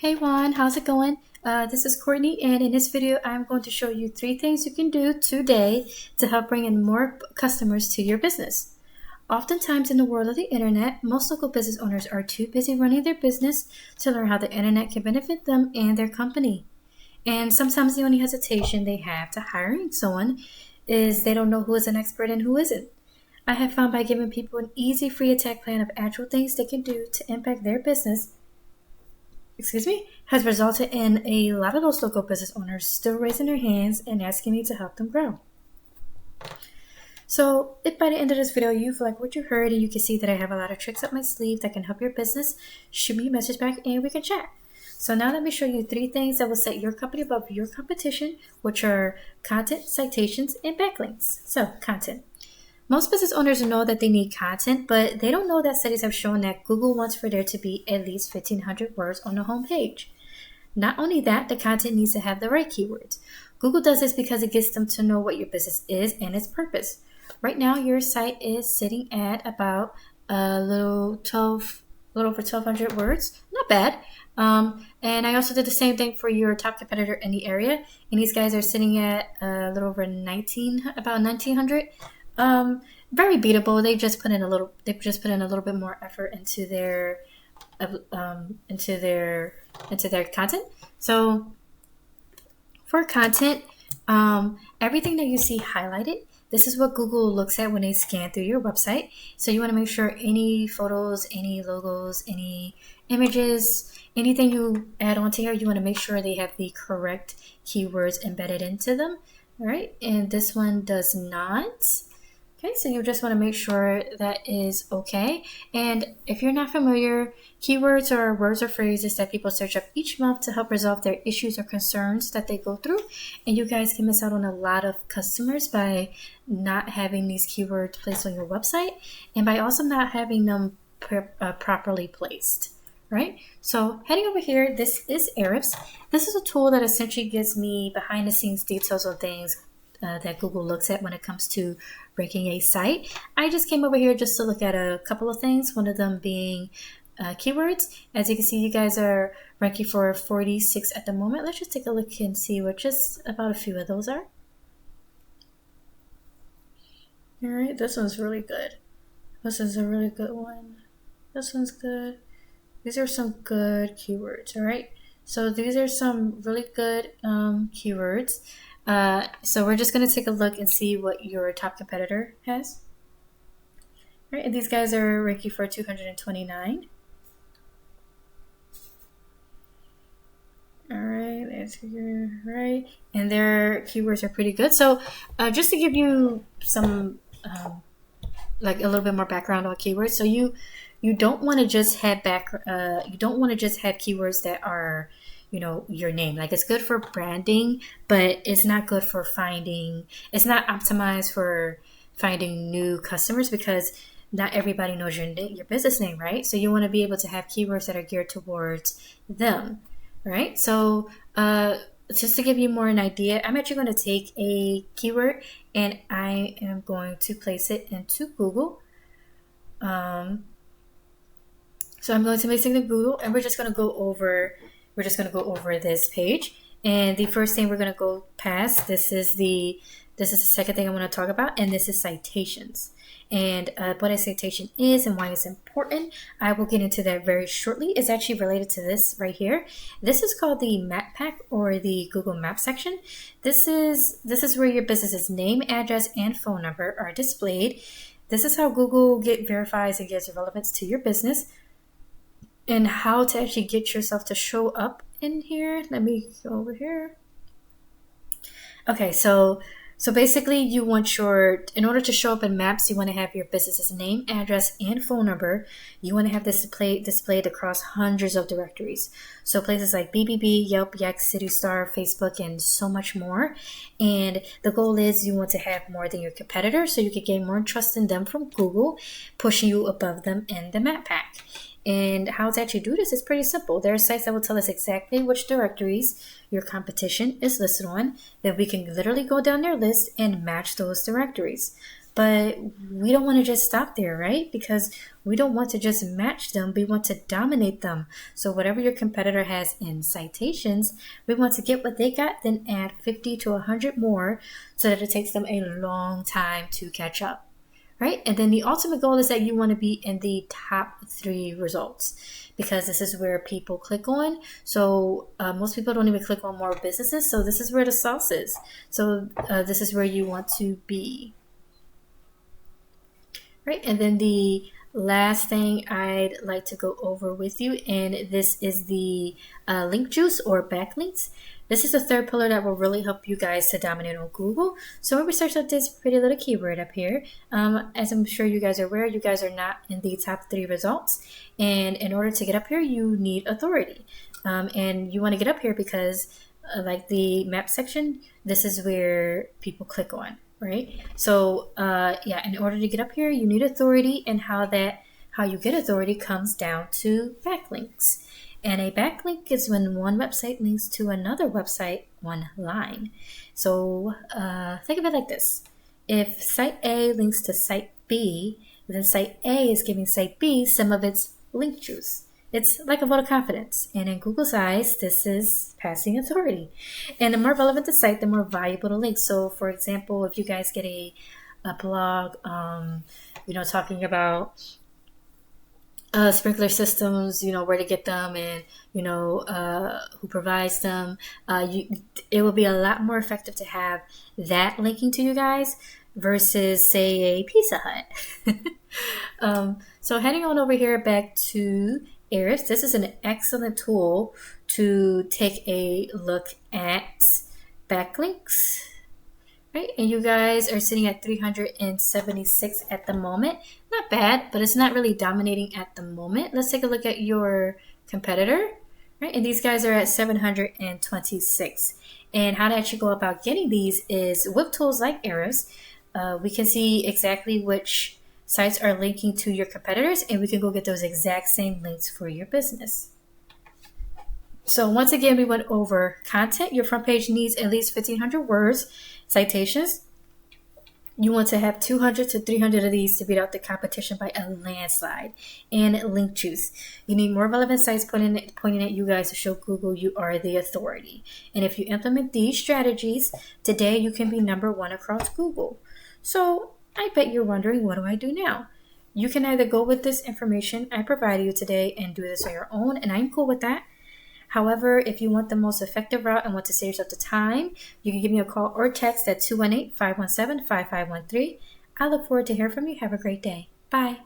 Hey Juan, how's it going? This is Courtney, and in this video, I'm going to show you 3 things you can do today to help bring in more customers to your business. Oftentimes in the world of the internet, most local business owners are too busy running their business to learn how the internet can benefit them and their company. And sometimes the only hesitation they have to hiring someone is they don't know who is an expert and who isn't. I have found by giving people an easy free attack plan of actual things they can do to impact their business has resulted in a lot of those local business owners still raising their hands and asking me to help them grow. So if by the end of this video you've liked what you heard and you can see that I have a lot of tricks up my sleeve that can help your business, shoot me a message back and we can chat. So now let me show you 3 things that will set your company above your competition, which are content, citations, and backlinks. So content. Most business owners know that they need content, but they don't know that studies have shown that Google wants for there to be at least 1,500 words on the home page. Not only that, the content needs to have the right keywords. Google does this because it gets them to know what your business is and its purpose. Right now, your site is sitting at about a little over 1,200 words. Not bad. And I also did the same thing for your top competitor in the area, and these guys are sitting at a little over about 1,900. Very beatable. They just put in a little bit more effort into their content. So for content, everything that you see highlighted, this is what Google looks at when they scan through your website. So you want to make sure any photos, any logos, any images, anything you add onto here, you want to make sure they have the correct keywords embedded into them. All right, and this one does not. Okay, so you just want to make sure that is okay. And if you're not familiar, keywords are words or phrases that people search up each month to help resolve their issues or concerns that they go through. And you guys can miss out on a lot of customers by not having these keywords placed on your website and by also not having them properly placed. Right? So heading over here, this is Ahrefs. This is a tool that essentially gives me behind the scenes details of things that Google looks at when it comes to ranking a site. I just came over here just to look at a couple of things, one of them being keywords. As you can see, you guys are ranking for 46 at the moment. Let's just take a look and see what just about a few of those are. All right, this one's really good. This is a really good one. This one's good. These are some good keywords, all right? So these are some really good keywords. So we're just going to take a look and see what your top competitor has. All right, and these guys are ranking for 229. All right, that's right. And their keywords are pretty good. So just to give you some, like a little bit more background on keywords. So you don't want to just have keywords that are, your name. Like, it's good for branding, but it's not good for it's not optimized for finding new customers because not everybody knows your business name, right? So you want to be able to have keywords that are geared towards them, right? So just to give you more an idea, I'm actually going to take a keyword and I am going to place it into Google. So I'm going to place it into Google, and we're just going to go over this page. And the first thing we're going to go past, this is the second thing I want to talk about, and this is citations. And what a citation is and why it's important, I will get into that very shortly. It's actually related to this right here. This is called the map pack, or the Google Map section. This is where your business's name, address, and phone number are displayed. This is how Google verifies and gives relevance to your business, and how to actually get yourself to show up in here. Let me go over here. Okay, so basically you want in order to show up in maps, you want to have your business's name, address, and phone number. You want to have this displayed across hundreds of directories. So places like BBB, Yelp, Yext, CityStar, Facebook, and so much more. And the goal is you want to have more than your competitor so you can gain more trust in them from Google, pushing you above them in the map pack. And how to actually do this is pretty simple. There are sites that will tell us exactly which directories your competition is listed on. Then we can literally go down their list and match those directories. But we don't want to just stop there, right? Because we don't want to just match them. We want to dominate them. So whatever your competitor has in citations, we want to get what they got, then add 50 to 100 more so that it takes them a long time to catch up, right? And then the ultimate goal is that you want to be in the top 3 results, because this is where people click on. So most people don't even click on more businesses. So this is where the sauce is. So this is where you want to be. Right, and then the last thing I'd like to go over with you, and this is the link juice or backlinks. This is the third pillar that will really help you guys to dominate on Google. So when we search up this pretty little keyword up here, as I'm sure you guys are aware, you guys are not in the top 3 results. And in order to get up here, you need authority. And you want to get up here because like the map section, this is where people click on. Right. So, in order to get up here, you need authority, and how you get authority comes down to backlinks. And a backlink is when one website links to another website online. So, think of it like this. If site A links to site B, then site A is giving site B some of its link juice. It's like a vote of confidence. And in Google's eyes, this is passing authority. And the more relevant the site, the more valuable the link. So, for example, if you guys get a blog, talking about sprinkler systems, where to get them and, who provides them, it will be a lot more effective to have that linking to you guys versus, say, a Pizza Hut. So heading on over here back to Ahrefs, this is an excellent tool to take a look at backlinks, right? And you guys are sitting at 376 at the moment. Not bad, but it's not really dominating at the moment. Let's take a look at your competitor, right? And these guys are at 726. And how to actually go about getting these is with tools like Ahrefs. We can see exactly which sites are linking to your competitors, and we can go get those exact same links for your business. So once again, we went over content. Your front page needs at least 1,500 words. Citations, you want to have 200 to 300 of these to beat out the competition by a landslide. And link juice, you need more relevant sites pointing at you guys to show Google you are the authority. And if you implement these strategies, today you can be number 1 across Google. So I bet you're wondering, what do I do now? You can either go with this information I provided you today and do this on your own, and I'm cool with that. However, if you want the most effective route and want to save yourself the time, you can give me a call or text at 218-517-5513. I look forward to hearing from you. Have a great day. Bye.